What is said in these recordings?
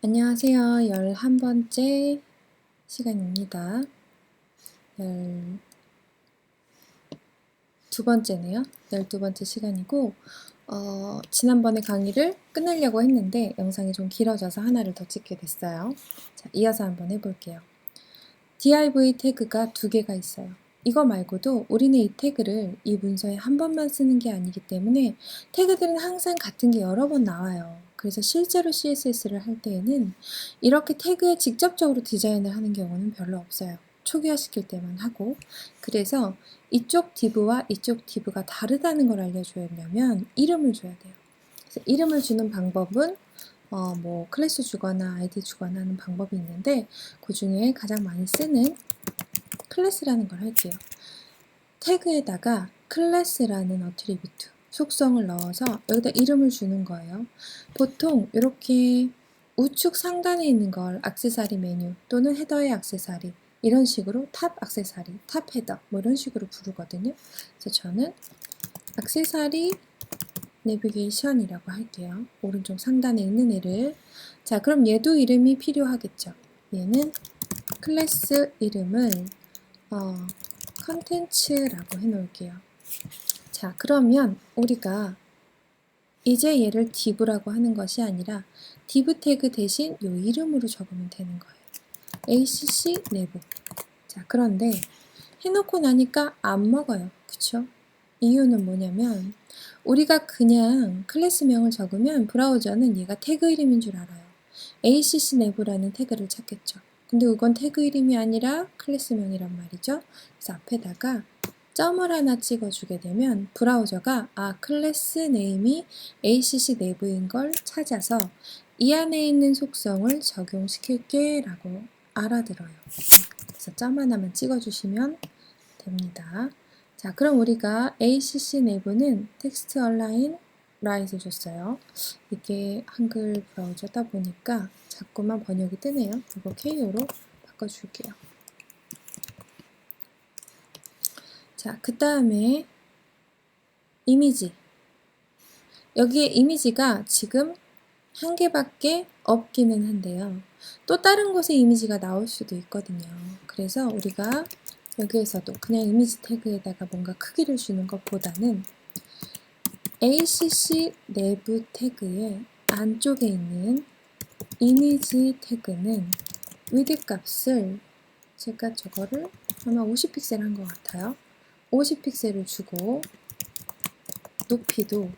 안녕하세요. 11번째 시간입니다. 12번째네요. 12번째 시간이고, 지난번에 강의를 끝내려고 했는데 영상이 좀 길어져서 하나를 더 찍게 됐어요. 자, 이어서 한번 해볼게요. div 태그가 두 개가 있어요. 이거 말고도 우리는 이 태그를 이 문서에 한 번만 쓰는 게 아니기 때문에 태그들은 항상 같은 게 여러 번 나와요. 그래서 실제로 CSS를 할 때에는 이렇게 태그에 직접적으로 디자인을 하는 경우는 별로 없어요. 초기화시킬 때만 하고. 그래서 이쪽 div와 이쪽 div가 다르다는 걸 알려주려면 이름을 줘야 돼요. 그래서 이름을 주는 방법은 클래스 주거나 아이디 주거나 하는 방법이 있는데 그 중에 가장 많이 쓰는 클래스라는 걸 할게요. 태그에다가 클래스라는 어트리뷰트 속성을 넣어서 여기다 이름을 주는 거예요. 보통 이렇게 우측 상단에 있는 걸 액세서리 메뉴 또는 헤더의 액세서리 이런 식으로 탑 액세서리, 탑 헤더 뭐 이런 식으로 부르거든요. 그래서 저는 액세서리 내비게이션이라고 할게요. 오른쪽 상단에 있는 애를. 자, 그럼 얘도 이름이 필요하겠죠. 얘는 클래스 이름을 컨텐츠라고 해놓을게요. 자, 그러면 우리가 이제 얘를 div라고 하는 것이 아니라 div 태그 대신 요 이름으로 적으면 되는 거예요. acc 내부. 자, 그런데 해놓고 나니까 안 먹어요. 그쵸? 이유는 뭐냐면 우리가 그냥 클래스명을 적으면 브라우저는 얘가 태그 이름인 줄 알아요. acc 내부라는 태그를 찾겠죠. 근데 이건 태그 이름이 아니라 클래스명이란 말이죠. 그래서 앞에다가 점을 하나 찍어주게 되면 브라우저가 클래스 네임이 acc 내부인 걸 찾아서 이 안에 있는 속성을 적용시킬게 라고 알아들어요. 그래서 점 하나만 찍어주시면 됩니다. 자, 그럼 우리가 acc 내부는 텍스트 얼라인 라이트 줬어요. 이게 한글 브라우저다 보니까 자꾸만 번역이 뜨네요. 이거 KO로 바꿔줄게요. 자, 그 다음에 이미지. 여기에 이미지가 지금 한 개밖에 없기는 한데요. 또 다른 곳에 이미지가 나올 수도 있거든요. 그래서 우리가 여기에서도 그냥 이미지 태그에다가 뭔가 크기를 주는 것보다는 acc 내부 태그의 안쪽에 있는 이미지 태그는 width 값을 제가 저거를 아마 50픽셀 한 것 같아요. 50픽셀을 주고 높이도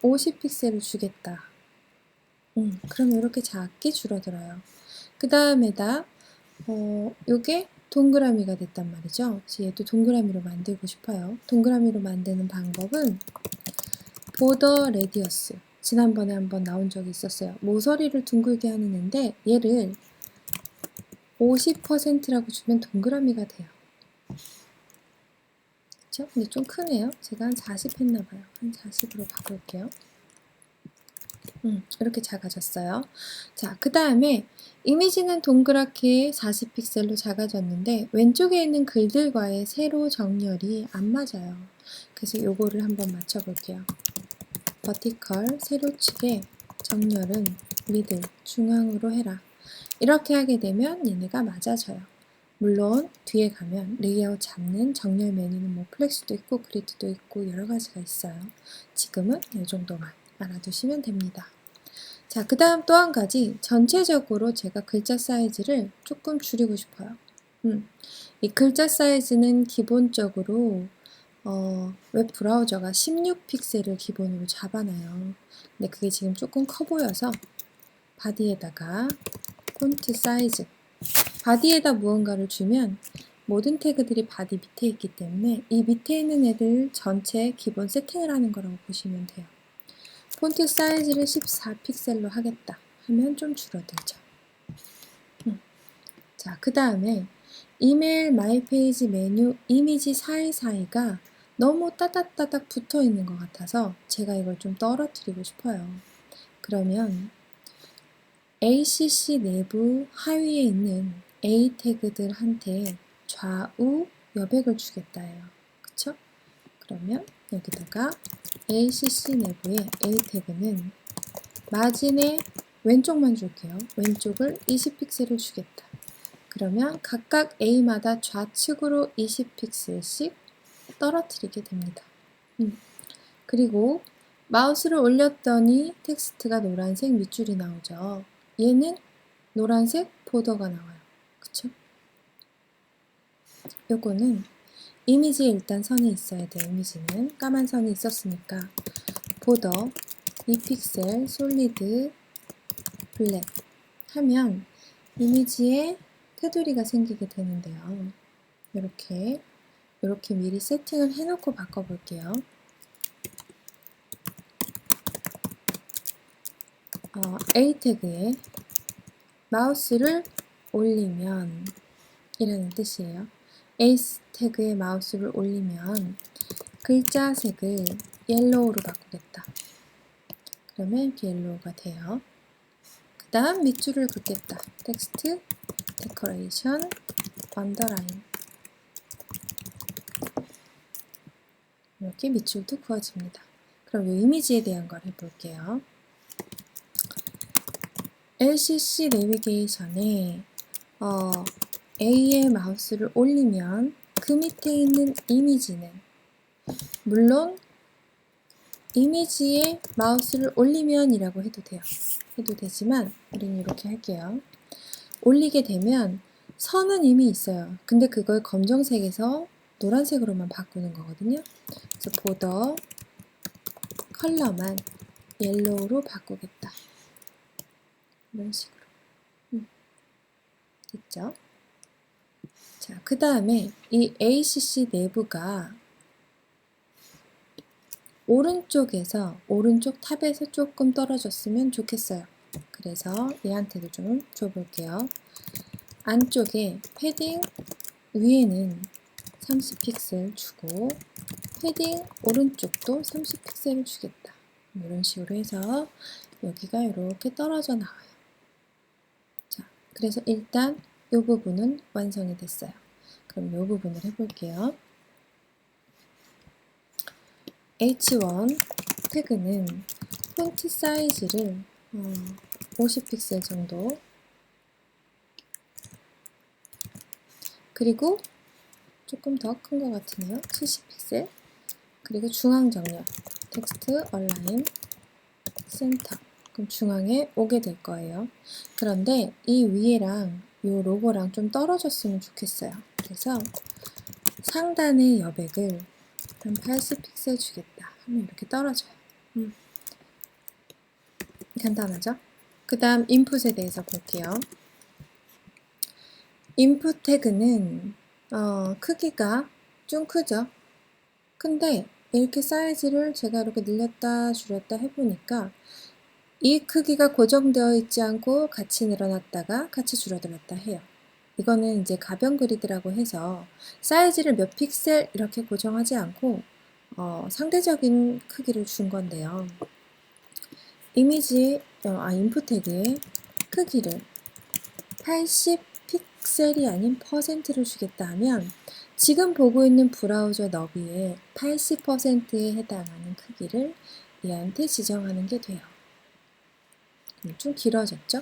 50픽셀을 주겠다. 그럼 이렇게 작게 줄어들어요. 그 다음에다 요게 동그라미가 됐단 말이죠. 그래서 얘도 동그라미로 만들고 싶어요. 동그라미로 만드는 방법은 보더 레디어스 지난번에 한번 나온 적이 있었어요. 모서리를 둥글게 하는 애인데 얘를 50%라고 주면 동그라미가 돼요. 그쵸? 근데 좀 크네요. 제가 한 40 했나봐요. 한 40으로 바꿀게요. 이렇게 작아졌어요. 자, 그 다음에 이미지는 동그랗게 40픽셀로 작아졌는데 왼쪽에 있는 글들과의 세로 정렬이 안 맞아요. 그래서 요거를 한번 맞춰볼게요. 버티컬 세로축의 정렬은 미들 중앙으로 해라. 이렇게 하게 되면 얘네가 맞아져요. 물론 뒤에 가면 레이아웃 잡는 정렬 메뉴는 뭐 플렉스도 있고 그리드도 있고 여러 가지가 있어요. 지금은 이 정도만 알아두시면 됩니다. 자, 그 다음 또 한 가지 전체적으로 제가 글자 사이즈를 조금 줄이고 싶어요. 이 글자 사이즈는 기본적으로 웹 브라우저가 16픽셀을 기본으로 잡아놔요. 근데 그게 지금 조금 커 보여서 바디에다가 폰트 사이즈 바디에다 무언가를 주면 모든 태그들이 바디 밑에 있기 때문에 이 밑에 있는 애들 전체 기본 세팅을 하는 거라고 보시면 돼요. 폰트 사이즈를 14픽셀로 하겠다 하면 좀 줄어들죠. 자, 그 다음에 이메일, 마이페이지, 메뉴, 이미지 사이사이가 너무 따닥따닥 붙어 있는 것 같아서 제가 이걸 좀 떨어뜨리고 싶어요. 그러면 acc 내부 하위에 있는 a 태그들한테 좌우 여백을 주겠다 해요. 그쵸? 그러면 여기다가 acc 내부의 a 태그는 마진의 왼쪽만 줄게요. 왼쪽을 20픽셀을 주겠다. 그러면 각각 A마다 좌측으로 20픽셀씩 떨어뜨리게 됩니다. 그리고 마우스를 올렸더니 텍스트가 노란색 밑줄이 나오죠. 얘는 노란색 보더가 나와요. 그쵸? 요거는 이미지에 일단 선이 있어야 돼요. 이미지는 까만 선이 있었으니까 보더 2픽셀 솔리드 블랙 하면 이미지에 테두리가 생기게 되는데요. 이렇게 미리 세팅을 해놓고 바꿔볼게요. A 태그에 마우스를 올리면 이라는 뜻이에요. A 태그에 마우스를 올리면 글자 색을 옐로우로 바꾸겠다. 그러면 이렇게 옐로우가 돼요. 그 다음 밑줄을 긋겠다. 텍스트, 데코레이션, 언더라인 이렇게 밑줄도 그어집니다. 그럼 이 이미지에 대한 걸 해볼게요. LCC 내비게이션에 A의 마우스를 올리면 그 밑에 있는 이미지는 물론 이미지에 마우스를 올리면 이라고 해도 돼요. 해도 되지만 우리는 이렇게 할게요. 올리게 되면 선은 이미 있어요. 근데 그걸 검정색에서 노란색으로만 바꾸는 거거든요. 그래서 보더 컬러만 옐로우로 바꾸겠다. 이런 식으로. 됐죠? 자, 그 다음에 이 ACC 내부가 오른쪽에서 오른쪽 탑에서 조금 떨어졌으면 좋겠어요. 그래서 얘한테도 좀 줘볼게요. 안쪽에 패딩 위에는 30픽셀 주고 패딩 오른쪽도 30픽셀을 주겠다. 이런 식으로 해서 여기가 이렇게 떨어져 나와요. 자, 그래서 일단 이 부분은 완성이 됐어요. 그럼 이 부분을 해볼게요. H1 태그는 폰트 사이즈를 50픽셀 정도 그리고 조금 더 큰 것 같으네요. 70픽셀 그리고 중앙 정렬 텍스트 얼라인 센터 그럼 중앙에 오게 될 거예요. 그런데 이 위에랑 이 로고랑 좀 떨어졌으면 좋겠어요. 그래서 상단의 여백을 한 80픽셀 주겠다 하면 이렇게 떨어져요. 간단하죠? 그 다음 인풋에 대해서 볼게요. 인풋 태그는 크기가 좀 크죠? 근데 이렇게 사이즈를 제가 이렇게 늘렸다 줄였다 해보니까 이 크기가 고정되어 있지 않고 같이 늘어났다가 같이 줄어들었다 해요. 이거는 이제 가변 그리드라고 해서 사이즈를 몇 픽셀 이렇게 고정하지 않고 상대적인 크기를 준 건데요. 이미지 인풋 태그의 크기를 80픽셀이 아닌 퍼센트를 주겠다 하면 지금 보고 있는 브라우저 너비의 80%에 해당하는 크기를 얘한테 지정하는 게 돼요. 좀 길어졌죠?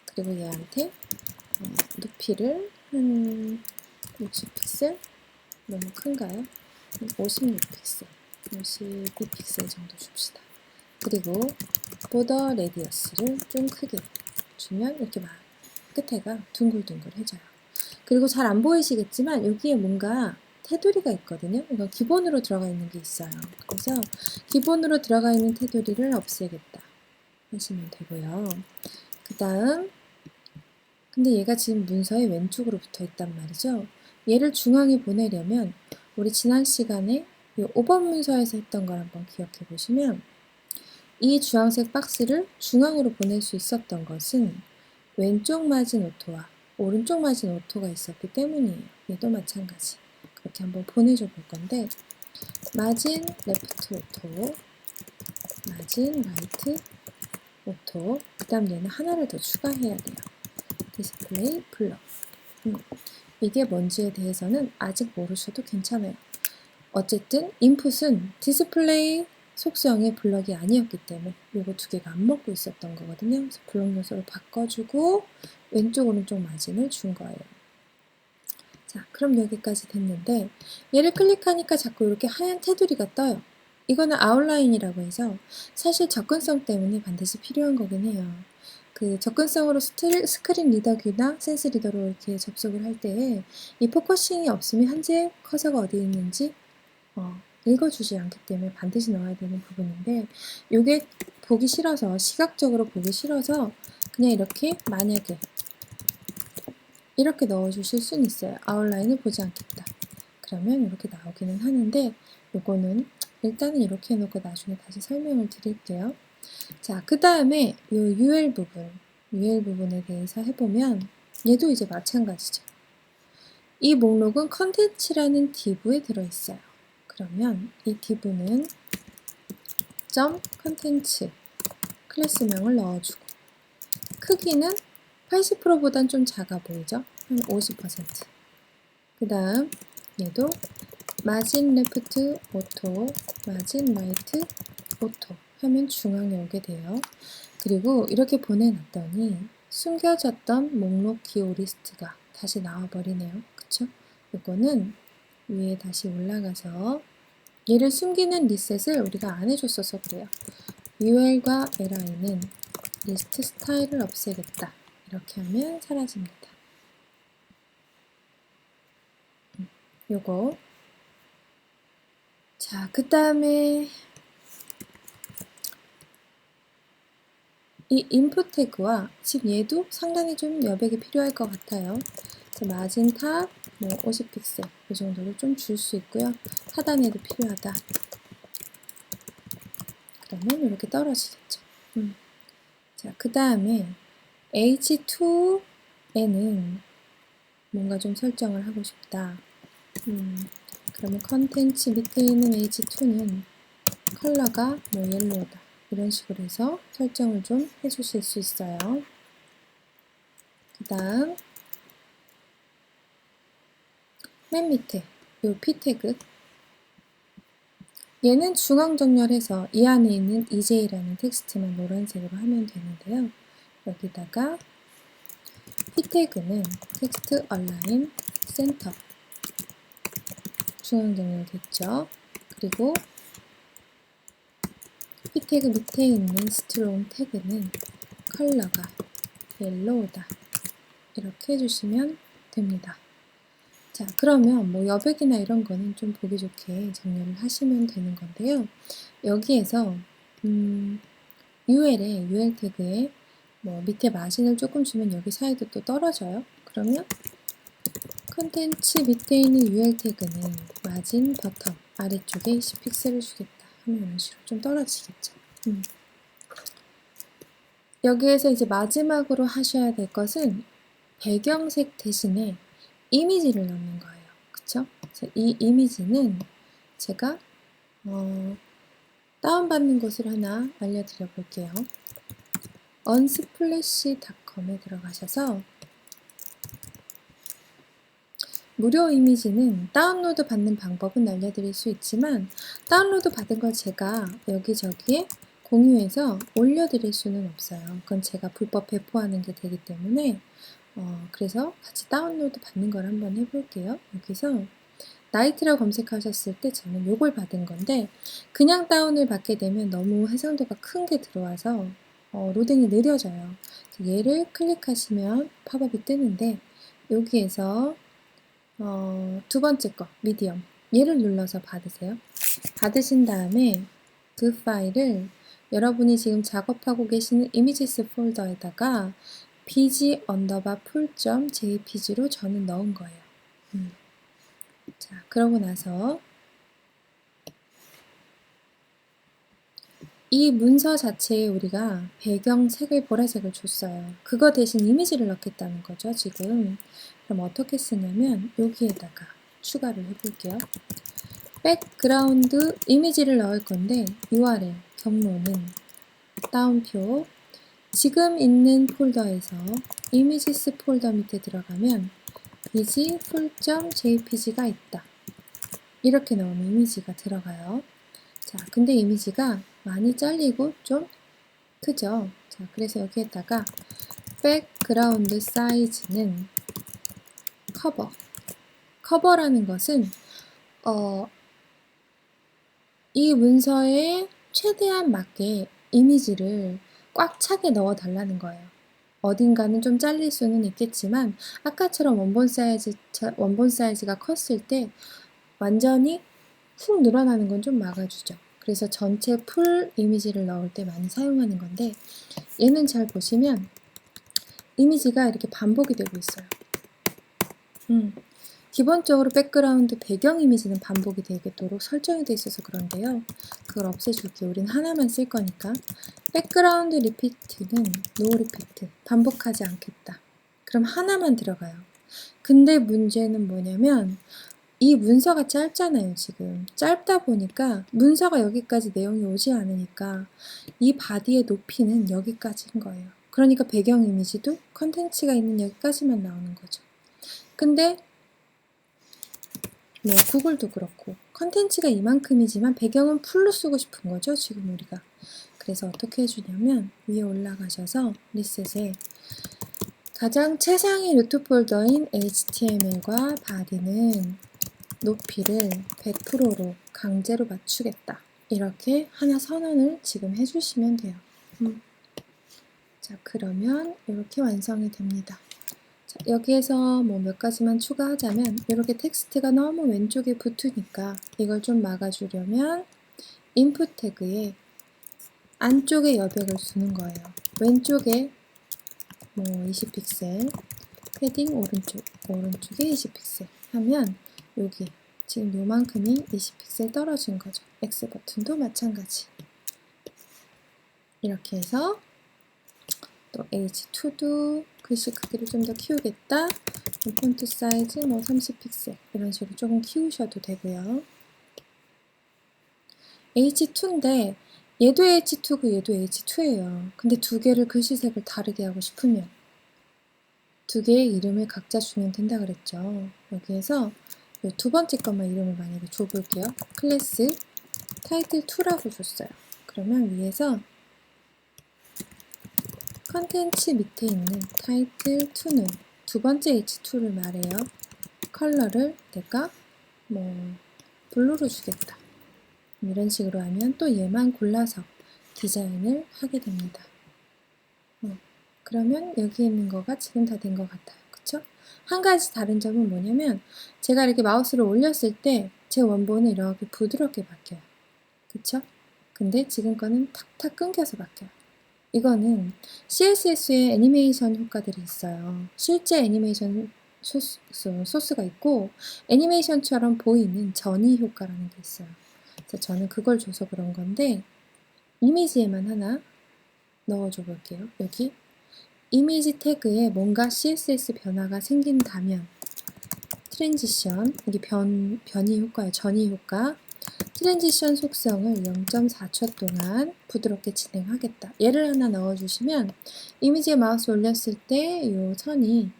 그리고 얘한테 높이를 한 60픽셀? 너무 큰가요? 56픽셀, 52픽셀 정도 줍시다. 그리고 보더 레디어스를 좀 크게 주면 이렇게 막 끝에가 둥글둥글해져요. 그리고 잘 안 보이시겠지만 여기에 뭔가 테두리가 있거든요. 이거 기본으로 들어가 있는 게 있어요. 그래서 기본으로 들어가 있는 테두리를 없애겠다 하시면 되고요. 그 다음 근데 얘가 지금 문서의 왼쪽으로 붙어 있단 말이죠. 얘를 중앙에 보내려면 우리 지난 시간에 이 5번 문서에서 했던 걸 한번 기억해 보시면 이 주황색 박스를 중앙으로 보낼 수 있었던 것은 왼쪽 마진 오토와 오른쪽 마진 오토가 있었기 때문이에요. 얘도 마찬가지. 그렇게 한번 보내줘 볼 건데 마진 레프트 오토, 마진 라이트 오토, 그 다음 얘는 하나를 더 추가해야 돼요. 디스플레이 블럭. 이게 뭔지에 대해서는 아직 모르셔도 괜찮아요. 어쨌든 인풋은 디스플레이 속성의 블럭이 아니었기 때문에 요거 두 개가 안 먹고 있었던 거거든요. 그래서 블럭 요소로 바꿔주고 왼쪽 오른쪽 마진을 준 거예요. 자, 그럼 여기까지 됐는데 얘를 클릭하니까 자꾸 이렇게 하얀 테두리가 떠요. 이거는 아웃라인이라고 해서 사실 접근성 때문에 반드시 필요한 거긴 해요. 그 접근성으로 스크린 리더기나 센스 리더로 이렇게 접속을 할 때 이 포커싱이 없으면 현재 커서가 어디 있는지 읽어주지 않기 때문에 반드시 넣어야 되는 부분인데 이게 보기 싫어서 시각적으로 보기 싫어서 그냥 이렇게 만약에 이렇게 넣어주실 수는 있어요. 아웃라인을 보지 않겠다. 그러면 이렇게 나오기는 하는데 요거는 일단은 이렇게 해놓고 나중에 다시 설명을 드릴게요. 자, 그 다음에 요 UL 부분에 대해서 해보면 얘도 이제 마찬가지죠. 이 목록은 컨텐츠라는 div에 들어있어요. 그러면 이 div는 .컨텐츠 클래스명을 넣어주고 크기는 80%보단 좀 작아 보이죠? 한 50%. 그 다음 얘도 마진 레프트 오토, 마진 라이트 오토 하면 중앙에 오게 돼요. 그리고 이렇게 보내놨더니 숨겨졌던 목록 기호 리스트가 다시 나와버리네요. 그쵸? 이거는 위에 다시 올라가서 얘를 숨기는 리셋을 우리가 안 해줬어서 그래요. UL과 LI는 리스트 스타일을 없애겠다. 이렇게 하면 사라집니다. 요거. 자, 그 다음에 이 인풋 태그와 지금 얘도 상당히 좀 여백이 필요할 것 같아요. 마진 탑, 50픽셀 이 정도로 좀 줄 수 있고요. 하단에도 필요하다. 그러면 이렇게 떨어지겠죠. 자, 그 다음에 H2에는 뭔가 좀 설정을 하고 싶다. 그러면 컨텐츠 밑에 있는 H2는 컬러가 옐로우다. 이런 식으로 해서 설정을 좀 해주실 수 있어요. 그 다음 맨 밑에 요 P 태그 얘는 중앙 정렬해서 이 안에 있는 EJ라는 텍스트만 노란색으로 하면 되는데요. 여기다가 P 태그는 텍스트 얼라인 센터 중앙 정렬됐죠. 그리고 P 태그 밑에 있는 스트롱 태그는 컬러가 옐로우다. 이렇게 해주시면 됩니다. 자, 그러면 여백이나 이런 거는 좀 보기 좋게 정렬을 하시면 되는 건데요. 여기에서 UL에 UL 태그에 밑에 마진을 조금 주면 여기 사이도 또 떨어져요. 그러면 컨텐츠 밑에 있는 UL 태그는 마진 버텀 아래쪽에 10픽셀을 주겠다 하면 이런 식으로 좀 떨어지겠죠. 여기에서 이제 마지막으로 하셔야 될 것은 배경색 대신에 이미지를 넣는 거예요. 그쵸? 이 이미지는 제가 다운받는 곳을 하나 알려드려 볼게요. unsplash.com에 들어가셔서 무료 이미지는 다운로드 받는 방법은 알려드릴 수 있지만 다운로드 받은 걸 제가 여기저기에 공유해서 올려드릴 수는 없어요. 그건 제가 불법 배포하는 게 되기 때문에 그래서 같이 다운로드 받는 걸 한번 해볼게요. 여기서 나이트라고 검색하셨을 때 저는 요걸 받은 건데 그냥 다운을 받게 되면 너무 해상도가 큰 게 들어와서 로딩이 느려져요. 얘를 클릭하시면 팝업이 뜨는데 여기에서 두 번째 거 미디엄 얘를 눌러서 받으세요. 받으신 다음에 그 파일을 여러분이 지금 작업하고 계시는 이미지스 폴더에다가 bg_full.jpg로 저는 넣은 거예요. 자, 그러고 나서 이 문서 자체에 우리가 배경색을 보라색을 줬어요. 그거 대신 이미지를 넣겠다는 거죠, 지금. 그럼 어떻게 쓰냐면 여기에다가 추가를 해볼게요. 백그라운드 이미지를 넣을 건데 URL 경로는 다운표 지금 있는 폴더에서 이미지스 폴더 밑에 들어가면 bg full.jpg가 있다. 이렇게 넣으면 이미지가 들어가요. 자, 근데 이미지가 많이 잘리고 좀 크죠? 자, 그래서 여기에다가 백그라운드 사이즈는 커버라는 것은 이 문서에 최대한 맞게 이미지를 꽉 차게 넣어 달라는 거예요. 어딘가는 좀 잘릴 수는 있겠지만 아까처럼 원본 사이즈가 컸을 때 완전히 훅 늘어나는 건 좀 막아주죠. 그래서 전체 풀 이미지를 넣을 때 많이 사용하는 건데 얘는 잘 보시면 이미지가 이렇게 반복이 되고 있어요. 기본적으로 백그라운드 배경 이미지는 반복이 되도록 설정이 되어 있어서 그런데요. 그걸 없애줄게요. 우린 하나만 쓸 거니까. 백그라운드 리피트는 노 리피트, 반복하지 않겠다. 그럼 하나만 들어가요. 근데 문제는 뭐냐면 이 문서가 짧잖아요, 지금. 짧다 보니까 문서가 여기까지 내용이 오지 않으니까 이 바디의 높이는 여기까지인 거예요. 그러니까 배경 이미지도 컨텐츠가 있는 여기까지만 나오는 거죠. 근데 뭐 구글도 그렇고 컨텐츠가 이만큼이지만 배경은 풀로 쓰고 싶은 거죠, 지금 우리가. 그래서 어떻게 해주냐면 위에 올라가셔서 리셋에 가장 최상위 루트 폴더인 HTML과 바디는 높이를 100%로 강제로 맞추겠다. 이렇게 하나 선언을 지금 해주시면 돼요. 자, 그러면 이렇게 완성이 됩니다. 자, 여기에서 뭐 몇 가지만 추가하자면 이렇게 텍스트가 너무 왼쪽에 붙으니까 이걸 좀 막아주려면 인풋 태그에 안쪽에 여백을 주는 거예요. 왼쪽에 뭐 20픽셀, 패딩 오른쪽에 20픽셀 하면 여기 지금 요만큼이 20픽셀 떨어진 거죠. X 버튼도 마찬가지. 이렇게 해서 또 H2도 글씨 크기를 좀 더 키우겠다. 폰트 사이즈 뭐 30픽셀 이런 식으로 조금 키우셔도 되고요. H2인데 얘도 H2고 얘도 H2예요. 근데 두 개를 글씨색을 다르게 하고 싶으면 두 개의 이름을 각자 주면 된다 그랬죠. 여기에서 이 두 번째 것만 이름을 만약에 줘볼게요. 클래스 타이틀 2라고 줬어요. 그러면 위에서 컨텐츠 밑에 있는 타이틀 2는 두 번째 H2를 말해요. 컬러를 내가 뭐 블루로 주겠다. 이런 식으로 하면 또 얘만 골라서 디자인을 하게 됩니다. 그러면 여기 있는 거가 지금 다 된 것 같아요. 그쵸? 한 가지 다른 점은 뭐냐면 제가 이렇게 마우스를 올렸을 때 제 원본은 이렇게 부드럽게 바뀌어요. 그쵸? 근데 지금 거는 탁탁 끊겨서 바뀌어요. 이거는 CSS에 애니메이션 효과들이 있어요. 실제 애니메이션 소스가 있고 애니메이션처럼 보이는 전이 효과라는 게 있어요. 그래서 저는 그걸 줘서 그런 건데 이미지에만 하나 넣어줘 볼게요. 여기 이미지 태그에 뭔가 CSS 변화가 생긴다면 트랜지션, 이게 변이 효과예요. 전이 효과. 트랜지션 속성을 0.4초 동안 부드럽게 진행하겠다. 얘를 하나 넣어주시면 이미지에 마우스 올렸을 때 이 선이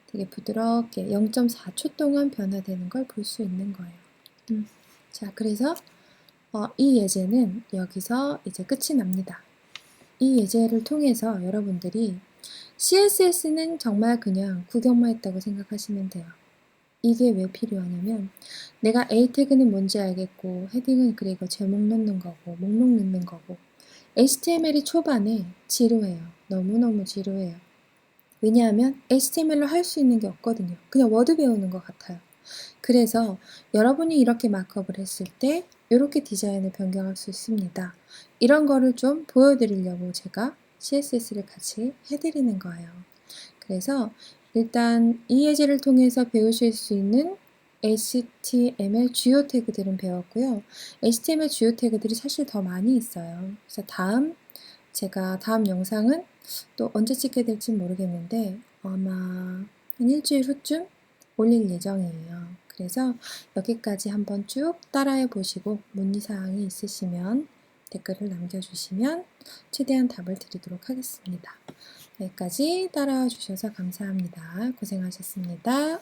되게 부드럽게 0.4초 동안 변화되는 걸 볼 수 있는 거예요. 자, 그래서 이 예제는 여기서 이제 끝이 납니다. 이 예제를 통해서 여러분들이 CSS는 정말 그냥 구경만 했다고 생각하시면 돼요. 이게 왜 필요하냐면 내가 A 태그는 뭔지 알겠고 헤딩은 그리고 제목 넣는 거고 목록 넣는 거고 HTML이 초반에 지루해요. 너무너무 지루해요. 왜냐하면 HTML로 할 수 있는 게 없거든요. 그냥 워드 배우는 것 같아요. 그래서 여러분이 이렇게 마크업을 했을 때 이렇게 디자인을 변경할 수 있습니다. 이런 거를 좀 보여드리려고 제가 CSS를 같이 해드리는 거예요. 그래서 일단 이 예제를 통해서 배우실 수 있는 HTML 주요 태그들은 배웠고요. HTML 주요 태그들이 사실 더 많이 있어요. 그래서 제가 다음 영상은 또 언제 찍게 될지 모르겠는데 아마 한 일주일 후쯤 올릴 예정이에요. 그래서 여기까지 한번 쭉 따라해 보시고 문의사항이 있으시면 댓글을 남겨주시면 최대한 답을 드리도록 하겠습니다. 여기까지 따라와 주셔서 감사합니다. 고생하셨습니다.